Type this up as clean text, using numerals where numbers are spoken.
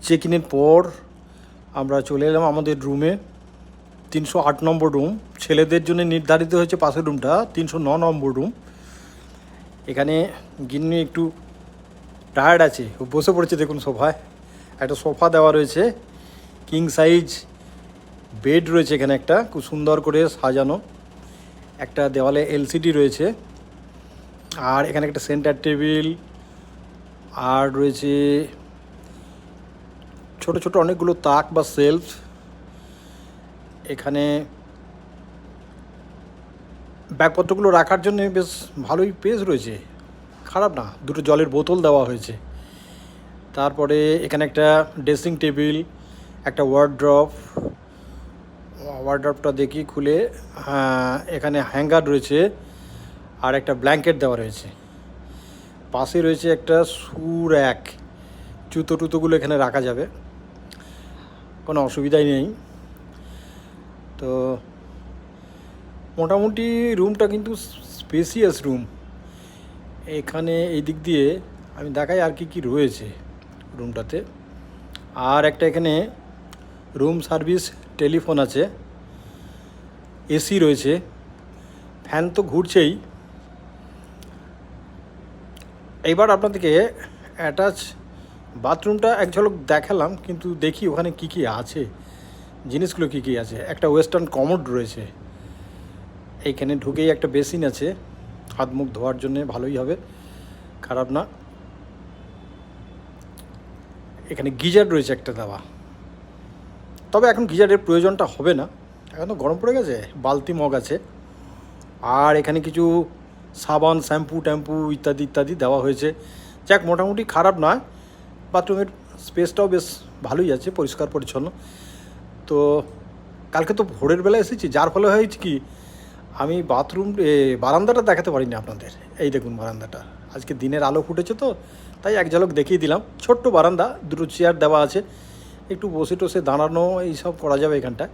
Check ইনের পর আমরা চলে এলাম আমাদের রুমে। 308 নম্বর রুম, ছেলেদের জন্য নির্ধারিত হয়েছে পাশের রুমটা 309 নম্বর রুম। এখানে গিন্নি একটু টায়ার্ড আছে, ও বসে পড়েছে দেখুন সোফায়। একটা সোফা দেওয়া রয়েছে, কিং সাইজ বেড রয়েছে এখানে একটা খুব সুন্দর করে সাজানো, একটা দেওয়ালে এলসিডি রয়েছে, আর এখানে একটা সেন্টার টেবিল, আর রয়েছে ছোট ছোট অনেকগুলো তাক বা সেলফ। এখানে ব্যাগপত্রগুলো রাখার জন্য বেশ ভালোই স্পেস রয়েছে, খারাপ না। দুটো জলের বোতল দেওয়া হয়েছে। তারপরে এখানে একটা ড্রেসিং টেবিল, একটা ওয়ার্ড্রপটা দেখি খুলে, এখানে হ্যাঙ্গার রয়েছে আর একটা ব্ল্যাঙ্কেট দেওয়া রয়েছে। পাশে রয়েছে একটা শু র্যাক, জুতো টুতোগুলো এখানে রাখা যাবে, কোনো অসুবিধাই নেই। তো মোটামুটি রুমটা কিন্তু স্পেসিয়াস রুম। এখানে এই দিক দিয়ে আমি দেখাই আর কি কি রয়েছে রুমটাতে। আর একটা এখানে রুম সার্ভিস টেলিফোন আছে, এসি রয়েছে, ফ্যান তো ঘুরছেই। এইবার আপনাদেরকে অ্যাটাচ বাথরুমটা এক ঝলক দেখালাম, কিন্তু দেখি ওখানে কি কি আছে, জিনিসগুলো কি কি আছে। একটা ওয়েস্টার্ন কমোড রয়েছে, এইখানে ঢুকেই একটা বেসিন আছে, হাত মুখ ধোয়ার জন্যে ভালোই হবে, খারাপ না। এখানে গিজার রয়েছে একটা দেওয়া, তবে এখন গিজারের প্রয়োজনটা হবে না, এখন তো গরম পড়ে গেছে। বালতি মগ আছে, আর এখানে কিছু সাবান, শ্যাম্পু ট্যাম্পু ইত্যাদি ইত্যাদি দেওয়া হয়েছে। যাক, মোটামুটি খারাপ নয়, বাথরুমের স্পেসটাও বেশ ভালোই আছে, পরিষ্কার পরিচ্ছন্ন। তো কালকে তো ভোরের বেলা এসেছি, যার ফলে হয়েছে কি আমি বারান্দাটা দেখাতে পারিনি আপনাদের। এই দেখুন বারান্দাটা, আজকে দিনের আলো ফুটেছে তো তাই এক ঝলক দেখিয়ে দিলাম। ছোট্ট বারান্দা, দুটো চেয়ার দেওয়া আছে, একটু বসে টসে দাঁড়ানো এইসব করা যাবে এখানটায়।